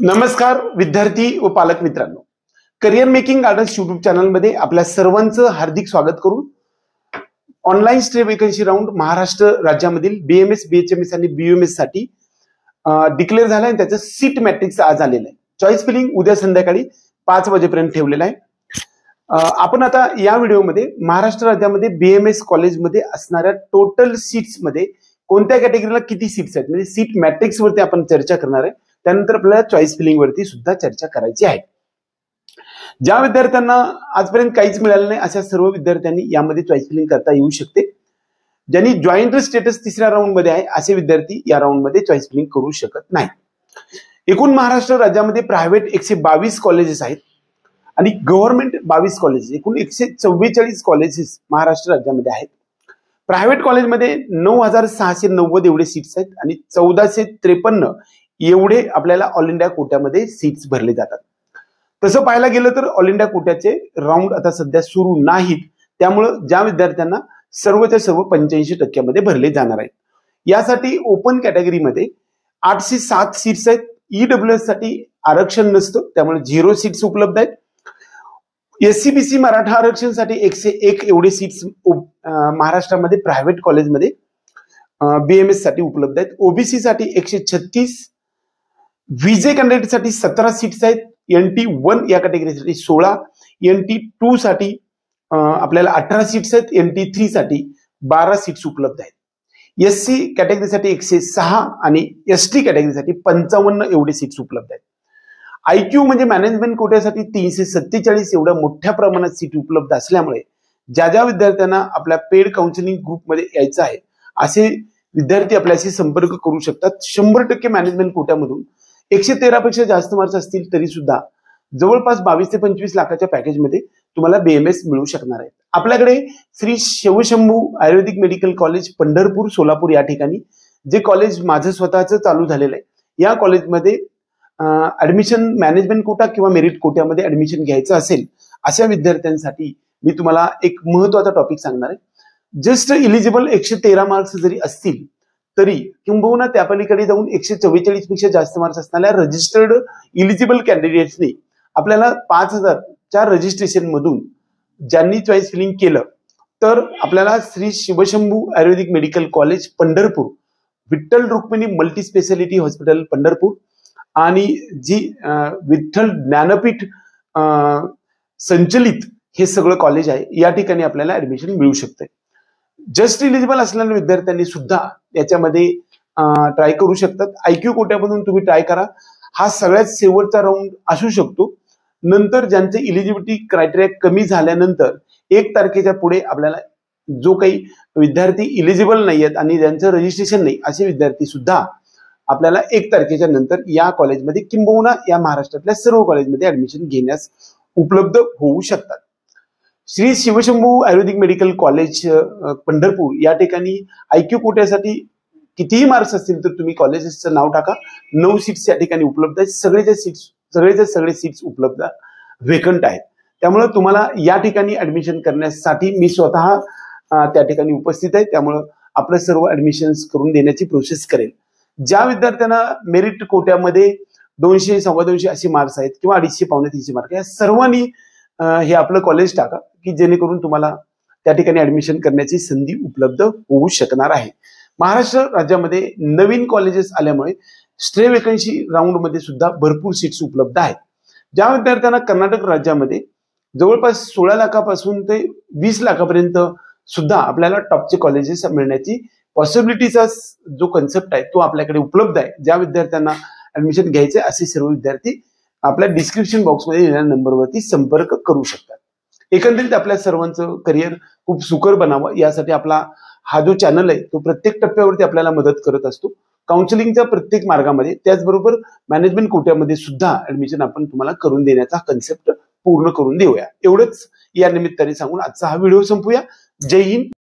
नमस्कार विद्यार्थी व पालक मित्रांनो, career making gardens YouTube channel मध्ये आपल्या सर्वांचं हार्दिक स्वागत करून online stray vacancy round Maharashtra राज्यामधील बीएमएस, बीएचएमएस आणि बीयूएमएस साठी डिक्लेअर झाला आहे. त्याचं सीट मॅट्रिक्स आज आलेलं आहे. चॉईस फिलिंग उद्या संध्याकाळी 5 वाजेपर्यंत ठेवलेलं आहे. आपण आता या व्हिडिओमध्ये महाराष्ट्र राज्यामध्ये बीएमएस कॉलेजमध्ये असणाऱ्या टोटल सीट्स मध्ये कोणत्या कॅटेगरीला किती सीट्स आहेत म्हणजे सीट मॅट्रिक्स वरती आपण चर्चा करणार आहे. त्यानंतर आपल्याला चॉईस फिलिंग वरती सुद्धा चर्चा करायची आहे. ज्या विद्यार्थ्यांना आजपर्यंत काहीच मिळालं नाही अशा सर्व विद्यार्थ्यांनी यामध्ये चॉईस फिलिंग करता येऊ शकते. ज्यांनी जॉईंट स्टेटस तिसऱ्या राऊंड मध्ये आहे असे विद्यार्थी या राऊंड मध्ये चॉईस फिलिंग करू शकत नाही. एकूण महाराष्ट्र राज्यामध्ये प्रायव्हेट 122 कॉलेजेस आहेत आणि गव्हर्नमेंट 22 कॉलेजेस, एकूण 144 कॉलेजेस महाराष्ट्र राज्यामध्ये आहेत. प्रायव्हेट कॉलेजमध्ये 9690 एवढे सीट्स आहेत आणि 1453 एवढे आपल्याला ऑल इंडिया कोट्यामध्ये सीट्स भरले जातात. तसं पाहायला गेलं तर ऑल इंडिया कोट्याचे राऊंड आता सध्या सुरू नाहीत. त्यामुळे ज्या विद्यार्थ्यांना सर्वच्या सर्व 85% मध्ये भरले जाणार आहेत. यासाठी ओपन कॅटेगरीमध्ये 807 सीट्स आहेत. ईडब्ल्यूएस साठी आरक्षण नसतं त्यामुळे 0 सीट्स उपलब्ध आहेत. एससीबीसी मराठा आरक्षणसाठी 101 एवढे सीट्स महाराष्ट्रामध्ये प्रायव्हेट कॉलेजमध्ये बीएमएस साठी उपलब्ध आहेत. ओबीसी साठी 136, व्हीजे कॅन्डिडेट साठी 17 सीट्स आहेत. NT1 या कॅटेगरीसाठी 16, NT2 साठी आपल्याला 18 सीट्स आहेत. NT3 साठी 12 सीट्स उपलब्ध आहेत. एससी कॅटेगरीसाठी 106 आणि एसटी कॅटेगरीसाठी 55 एवढे सीट्स उपलब्ध आहेत. IQ म्हणजे मॅनेजमेंट कोट्यासाठी 347 एवढ्या मोठ्या प्रमाणात सीट उपलब्ध असल्यामुळे ज्या ज्या विद्यार्थ्यांना आपल्या पेड काउन्सिलिंग ग्रुपमध्ये यायचं आहे असे विद्यार्थी आपल्याशी संपर्क करू शकतात. 100% मॅनेजमेंट कोट्यामधून 113 पेक्षा जास्त मार्क्स असतील तरी सुद्धा जवळपास 22 ते 25 लाखाच्या पॅकेजमध्ये तुम्हाला बीएमएस मिळू शकणार आहे. आपल्याकडे श्री शिवशंभू आयुर्वेदिक मेडिकल कॉलेज पंढरपूर सोलापूर या ठिकाणी जे कॉलेज माझं स्वतःचं चालू झालेलं आहे, या कॉलेजमध्ये ऍडमिशन मॅनेजमेंट कोटा किंवा मेरिट कोट्यामध्ये ऍडमिशन घ्यायचं असेल अशा विद्यार्थ्यांसाठी मी तुम्हाला एक महत्वाचा टॉपिक सांगणार आहे. जस्ट इलिजिबल 113 मार्क्स जरी असतील तरी किंबहुना त्या पलीकडे जाऊन 144 पेक्षा जास्त मार्क्स असणाऱ्या रजिस्टर्ड इलिजिबल कॅन्डिडेट्सनी आपल्याला 5000च्या रजिस्ट्रेशन मधून ज्यांनी चॉईस फिलिंग केलं तर आपल्याला Shri Shivshambhu Ayurvedic medical college Pandharpur, Vitthal Rukmini multi speciality hospital Pandharpur आणि जी विठ्ठल ज्ञानपीठ संचलित हे सगळं कॉलेज आहे या ठिकाणी आपल्याला ऍडमिशन मिळू शकते. जस्ट इलिजिबल असलेल्या विद्यार्थ्यांनी सुद्धा याच्यामध्ये ट्राय करू शकतात. IQ कोट्यामधून तुम्ही ट्राय करा. हा सगळ्यात शेवटचा राऊंड असू शकतो. नंतर ज्यांचे इलिजिबिलिटी क्रायटेरिया कमी झाल्यानंतर 1 तारखेच्या पुढे आपल्याला जो काही विद्यार्थी इलिजिबल नाही आहेत आणि ज्यांचं रजिस्ट्रेशन नाही असे विद्यार्थी सुद्धा आपल्याला 1 तारखेच्या नंतर या कॉलेजमध्ये किंबहुना या महाराष्ट्रातल्या सर्व कॉलेजमध्ये ऍडमिशन घेण्यास उपलब्ध होऊ शकतात. श्री शिवशंभू आयुर्वेदिक मेडिकल कॉलेज पंढरपूर या ठिकाणी IQ कोट्यासाठी कितीही मार्क्स असतील तर तुम्ही कॉलेजेसचं नाव टाका. 9 सीट्स या ठिकाणी उपलब्ध आहेत. सगळे सीट्स उपलब्ध वेकंट आहेत. त्यामुळे तुम्हाला या ठिकाणी ऍडमिशन करण्यासाठी मी स्वतः त्या ठिकाणी उपस्थित आहे. त्यामुळे आपलं सर्व ऍडमिशन्स करून देण्याची प्रोसेस करेल. ज्या विद्यार्थ्यांना मेरिट कोट्यामध्ये 200, 250 असे मार्क्स आहेत किंवा 250, 300 मार्क या सर्वांनी हे आपलं कॉलेज टाका की जेणेकरून तुम्हाला त्या ठिकाणी ऍडमिशन करण्याची संधी उपलब्ध होऊ शकणार आहे. महाराष्ट्र राज्यामध्ये नवीन कॉलेजेस आल्यामुळे स्ट्रे वेकन्सी राऊंड मध्ये सुद्धा भरपूर सीट्स उपलब्ध आहेत. ज्या विद्यार्थ्यांना कर्नाटक राज्यामध्ये जवळपास 16 लाखापासून ते 20 लाखापर्यंत सुद्धा आपल्याला टॉपचे कॉलेजेस मिळण्याची पॉसिबिलिटीचा जो कन्सेप्ट आहे तो आपल्याकडे उपलब्ध आहे. ज्या विद्यार्थ्यांना ऍडमिशन घ्यायचे असे सर्व विद्यार्थी आपल्या डिस्क्रिप्शन बॉक्समध्ये येणाऱ्या नंबरवरती संपर्क करू शकतात. एकंदरीत आपल्या सर्वांचं करिअर खूप सुकर बनावं यासाठी आपला हा जो चॅनल आहे तो प्रत्येक टप्प्यावरती आपल्याला मदत करत असतो. काउन्सिलिंगच्या प्रत्येक मार्गामध्ये त्याचबरोबर मॅनेजमेंट कोट्यामध्ये सुद्धा ऍडमिशन आपण तुम्हाला करून देण्याचा कन्सेप्ट पूर्ण करून देऊया. एवढंच या निमित्ताने सांगून आजचा हा व्हिडिओ संपूया. जय हिंद.